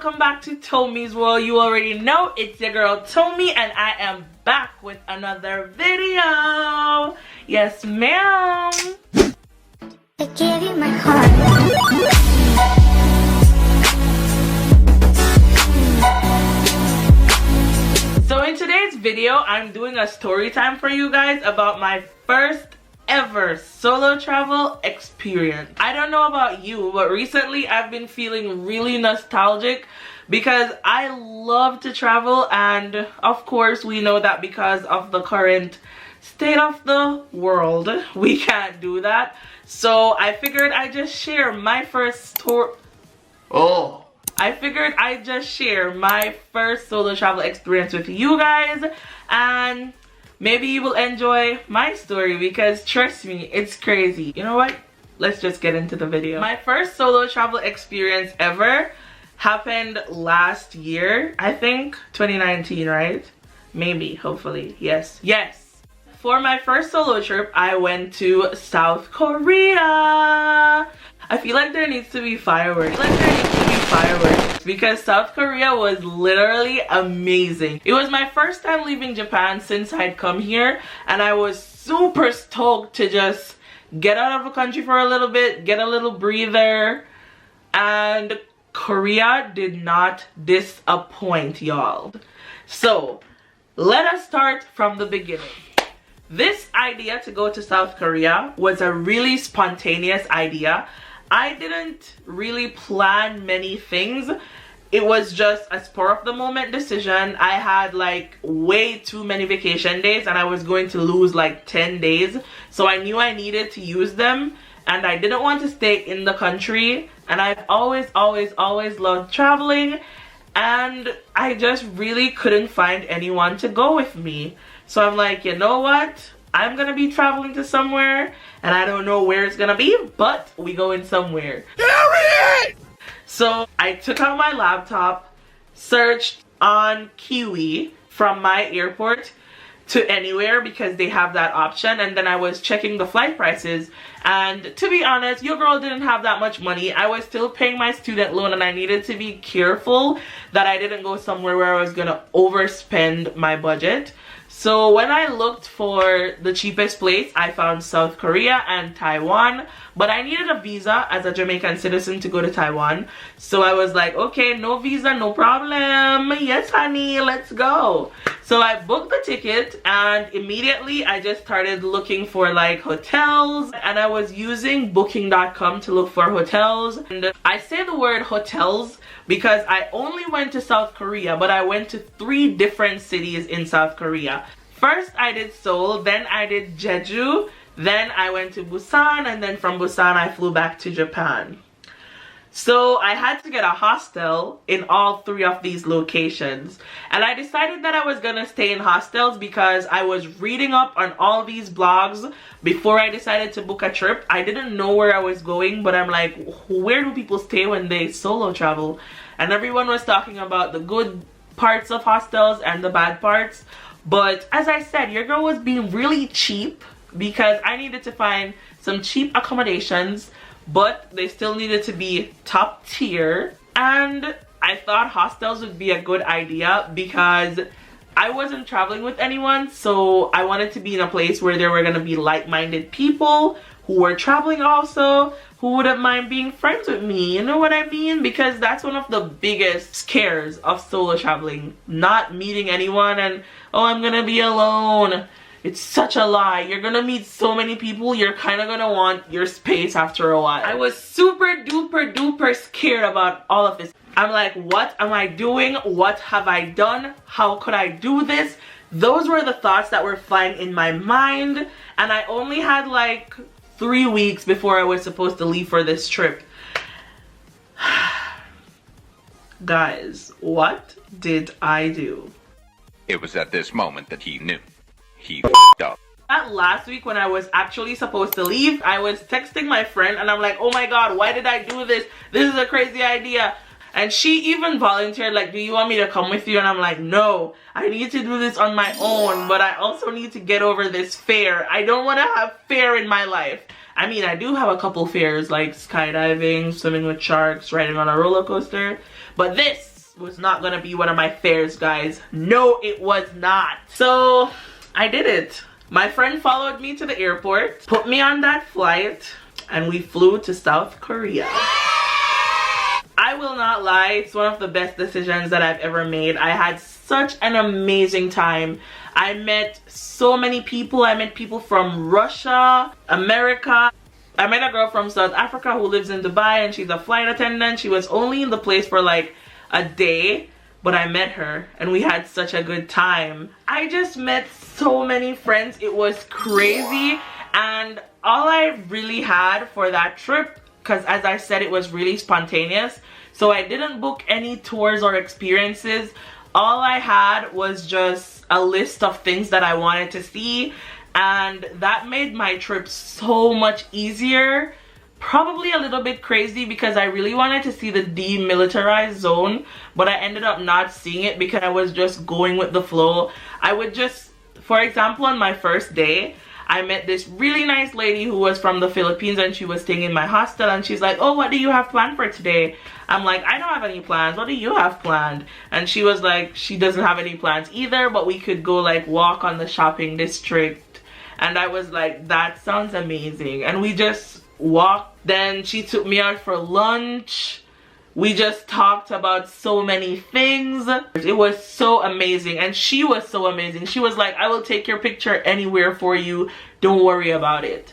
welcome back to Tomi's World. You already know it's your girl Tomi, and I am back with another video. Yes, ma'am. I give you my heart. So in today's video, I'm doing a story time for you guys about my first ever solo travel experience. I don't know about you, but recently I've been feeling really nostalgic because I love to travel, and of course we know that because of the current state of the world we can't do that. So I figured I'd just share my first solo travel experience with you guys, and maybe you will enjoy my story because trust me, it's crazy. You know what? Let's just get into the video. My first solo travel experience ever happened last year. I think 2019, right? Maybe, hopefully. Yes. For my first solo trip, I went to South Korea. I feel like there needs to be fireworks. Because South Korea was literally amazing. It was my first time leaving Japan since I'd come here, and I was super stoked to just get out of the country for a little bit, get a little breather, and Korea did not disappoint, y'all. So let us start from the beginning. This idea to go to South Korea was a really spontaneous idea. I didn't really plan many things. It was just a spur of the moment decision. I had like way too many vacation days and I was going to lose like 10 days. So I knew I needed to use them, and I didn't want to stay in the country. And I've always loved traveling, and I just really couldn't find anyone to go with me. So I'm like, you know what? I'm gonna be traveling to somewhere, and I don't know where it's gonna be, but we going somewhere. Period! So I took out my laptop, searched on Kiwi from my airport to anywhere because they have that option, and then I was checking the flight prices, and to be honest, your girl didn't have that much money. I was still paying my student loan, and I needed to be careful that I didn't go somewhere where I was gonna overspend my budget. So when I looked for the cheapest place, I found South Korea and Taiwan, but I needed a visa as a Jamaican citizen to go to Taiwan. So I was like, okay, no visa, no problem. Yes, honey, let's go. So I booked the ticket, and immediately I just started looking for like hotels, and I was using booking.com to look for hotels. And I say the word hotels because I only went to South Korea, but I went to 3 different cities in South Korea. First I did Seoul, then I did Jeju, then I went to Busan, and then from Busan I flew back to Japan. So I had to get a hostel in all 3 of these locations, and I decided that I was gonna stay in hostels because I was reading up on all these blogs before I decided to book a trip. I didn't know where I was going, but I'm like, where do people stay when they solo travel? And everyone was talking about the good parts of hostels and the bad parts. But as I said, your girl was being really cheap because I needed to find some cheap accommodations, but they still needed to be top tier. And I thought hostels would be a good idea because I wasn't traveling with anyone, so I wanted to be in a place where there were going to be like-minded people who were traveling also, who wouldn't mind being friends with me, you know what I mean? Because that's one of the biggest scares of solo traveling, not meeting anyone and, oh, I'm gonna be alone. It's such a lie. You're gonna meet so many people, you're kind of gonna want your space after a while. I was super duper scared about all of this. I'm like, what am I doing? What have I done? How could I do this? Those were the thoughts that were flying in my mind, and I only had like 3 weeks before I was supposed to leave for this trip. Guys, what did I do? It was at this moment that he knew. He f***ed up. That last week when I was actually supposed to leave, I was texting my friend and I'm like, oh my god, why did I do this? This is a crazy idea. And she even volunteered, like, do you want me to come with you? And I'm like, no, I need to do this on my own, but I also need to get over this fear. I don't want to have fear in my life. I mean, I do have a couple fears, like skydiving, swimming with sharks, riding on a roller coaster. But this was not gonna be one of my fares, guys. No, it was not. So I did it. My friend followed me to the airport, put me on that flight, and we flew to South Korea. I will not lie, it's one of the best decisions that I've ever made. I had such an amazing time. I met so many people. I met people from Russia, America. I met a girl from South Africa who lives in Dubai, and she's a flight attendant. She was only in the place for like a day, but I met her and we had such a good time. I just met so many friends. It was crazy, and all I really had for that trip, because as I said, it was really spontaneous, so I didn't book any tours or experiences. All I had was just a list of things that I wanted to see, and that made my trip so much easier. Probably a little bit crazy because I really wanted to see the demilitarized zone, but I ended up not seeing it because I was just going with the flow. I would just, for example, on my first day, I met this really nice lady who was from the Philippines, and she was staying in my hostel, and she's like, oh, what do you have planned for today? I'm like, I don't have any plans. What do you have planned? And she was like, she doesn't have any plans either, but we could go like walk on the shopping district. And I was like, that sounds amazing. And we just walked. Then she took me out for lunch. We just talked about so many things. It was so amazing, and she was so amazing. She was like, I will take your picture anywhere for you, don't worry about it.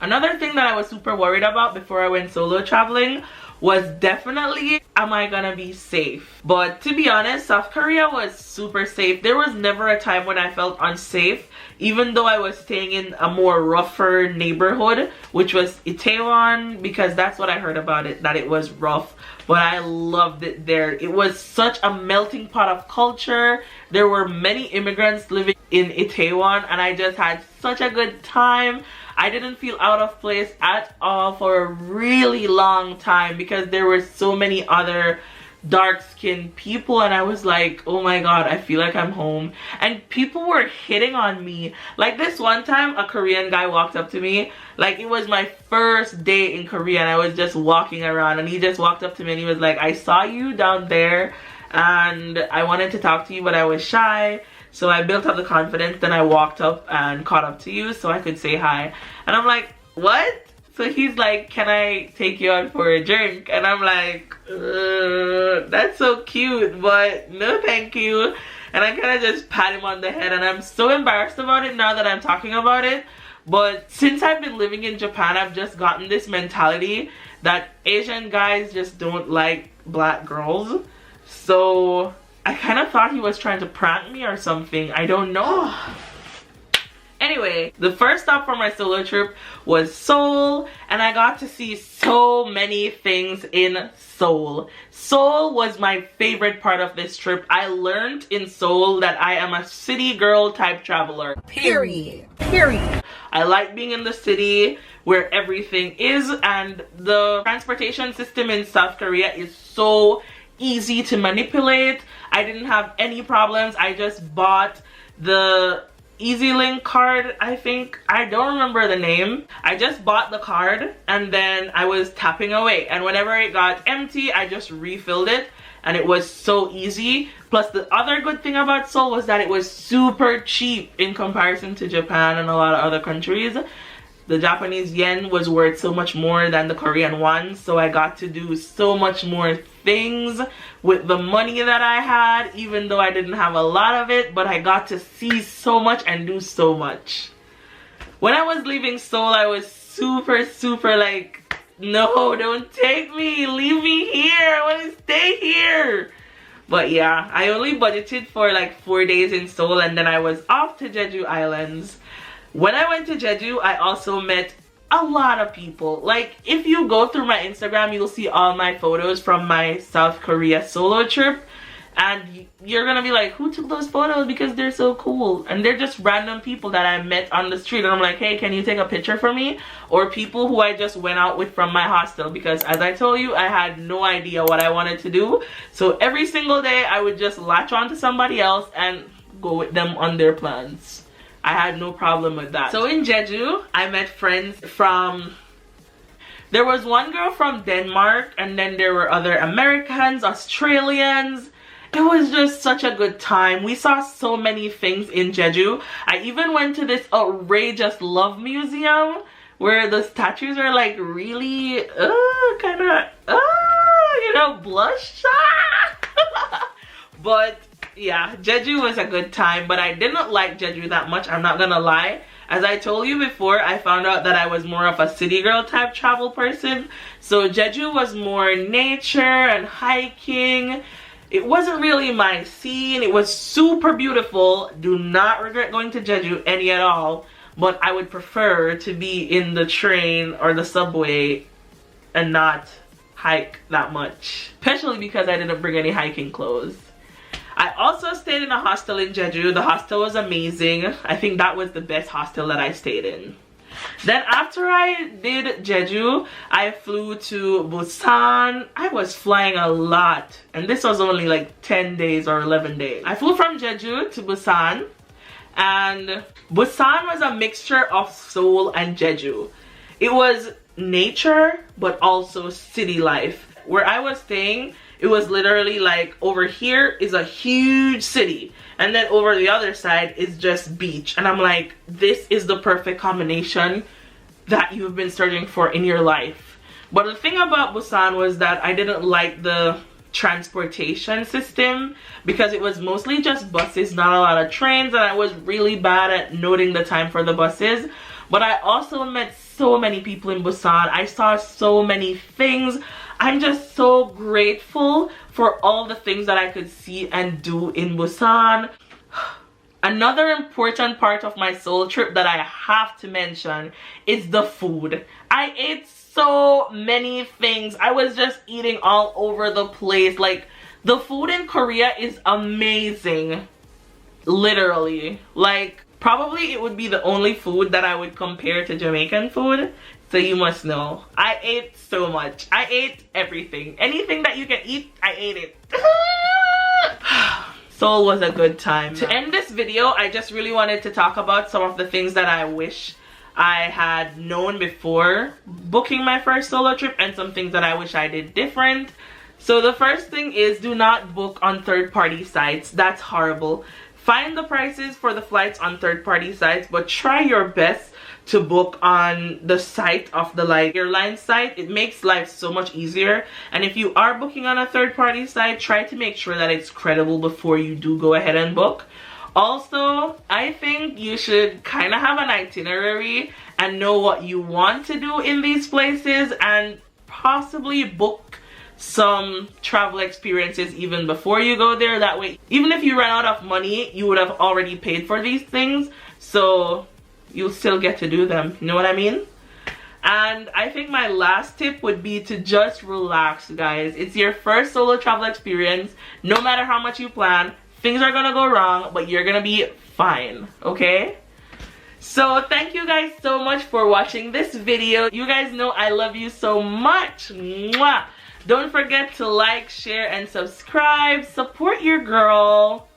Another thing that I was super worried about before I went solo traveling was definitely, am I gonna be safe? But to be honest, South Korea was super safe. There was never a time when I felt unsafe, even though I was staying in a more rougher neighborhood, which was Itaewon, because that's what I heard about it, that it was rough. But I loved it there. It was such a melting pot of culture. There were many immigrants living in Itaewon, and I just had such a good time. I didn't feel out of place at all for a really long time because there were so many other dark-skinned people, and I was like, oh my god, I feel like I'm home. And people were hitting on me. Like this one time, a Korean guy walked up to me. Like it was my first day in Korea, and I was just walking around, and he just walked up to me and he was like, I saw you down there and I wanted to talk to you, but I was shy. So I built up the confidence, then I walked up and caught up to you so I could say hi. And I'm like, what? So he's like, can I take you out for a drink? And I'm like, that's so cute, but no thank you. And I kind of just pat him on the head, and I'm so embarrassed about it now that I'm talking about it. But since I've been living in Japan, I've just gotten this mentality that Asian guys just don't like black girls. So I kind of thought he was trying to prank me or something. I don't know. Anyway, the first stop for my solo trip was Seoul, and I got to see so many things in Seoul. Seoul was my favorite part of this trip. I learned in Seoul that I am a city girl type traveler. Period. I like being in the city where everything is, and the transportation system in South Korea is so easy to manipulate. I didn't have any problems. I just bought the EasyLink card, I think. I don't remember the name. I just bought the card, and then I was tapping away, and whenever it got empty, I just refilled it, and it was so easy. Plus, the other good thing about Seoul was that it was super cheap in comparison to Japan and a lot of other countries. The Japanese yen was worth so much more than the Korean won, so I got to do so much more things with the money that I had, even though I didn't have a lot of it, but I got to see so much and do so much. When I was leaving Seoul, I was super like, no, don't take me, leave me here, I want to stay here. But yeah, I only budgeted for like 4 days in Seoul, and then I was off to Jeju Islands. When I went to Jeju, I also met a lot of people. Like, if you go through my Instagram, you'll see all my photos from my South Korea solo trip, and you're gonna be like, who took those photos? Because they're so cool. And they're just random people that I met on the street, and I'm like, hey, can you take a picture for me? Or people who I just went out with from my hostel, because as I told you, I had no idea what I wanted to do. So every single day I would just latch on to somebody else and go with them on their plans. I had no problem with that. So in Jeju, I met friends from There was one girl from Denmark, and then there were other Americans, Australians. It was just such a good time. We saw so many things in Jeju. I even went to this outrageous love museum where the statues are like really kind of you know, blush. But yeah, Jeju was a good time, but I didn't like Jeju that much, I'm not gonna lie. As I told you before, I found out that I was more of a city girl type travel person. So Jeju was more nature and hiking. It wasn't really my scene. It was super beautiful. Do not regret going to Jeju any at all. But I would prefer to be in the train or the subway and not hike that much. Especially because I didn't bring any hiking clothes. I also stayed in a hostel in Jeju. The hostel was amazing. I think that was the best hostel that I stayed in. Then after I did Jeju, I flew to Busan. I was flying a lot, and this was only like 10 days or 11 days. I flew from Jeju to Busan, and Busan was a mixture of Seoul and Jeju. It was nature, but also city life. Where I was staying, it was literally like over here is a huge city, and then over the other side is just beach. And I'm like, this is the perfect combination that you've been searching for in your life. But the thing about Busan was that I didn't like the transportation system because it was mostly just buses, not a lot of trains, and I was really bad at noting the time for the buses. But I also met so many people in Busan. I saw so many things. I'm just so grateful for all the things that I could see and do in Busan. Another important part of my Seoul trip that I have to mention is the food. I ate so many things. I was just eating all over the place. Like, the food in Korea is amazing. Literally. Like, probably it would be the only food that I would compare to Jamaican food. So you must know, I ate so much. I ate everything. Anything that you can eat, I ate it. Seoul was a good time. To end this video, I just really wanted to talk about some of the things that I wish I had known before booking my first solo trip, and some things that I wish I did different. So the first thing is, do not book on third-party sites. That's horrible. Find the prices for the flights on third-party sites, but try your best to book on the site of the airline site. It makes life so much easier. And if you are booking on a third-party site, try to make sure that it's credible before you do go ahead and book. Also, I think you should kind of have an itinerary and know what you want to do in these places, and possibly book some travel experiences even before you go there. That way, even if you run out of money, you would have already paid for these things, so you'll still get to do them. You know what I mean? And I think my last tip would be to just relax, guys. It's your first solo travel experience. No matter how much you plan, things are gonna go wrong, but you're gonna be fine, okay? So thank you guys so much for watching this video. You guys know I love you so much. Mwah! Don't forget to like, share, and subscribe. Support your girl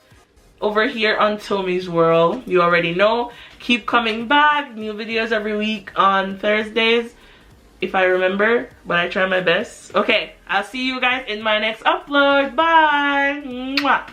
over here on Tomi's World. You already know. Keep coming back. New videos every week on Thursdays, if I remember, but I try my best. Okay, I'll see you guys in my next upload. Bye. Mwah.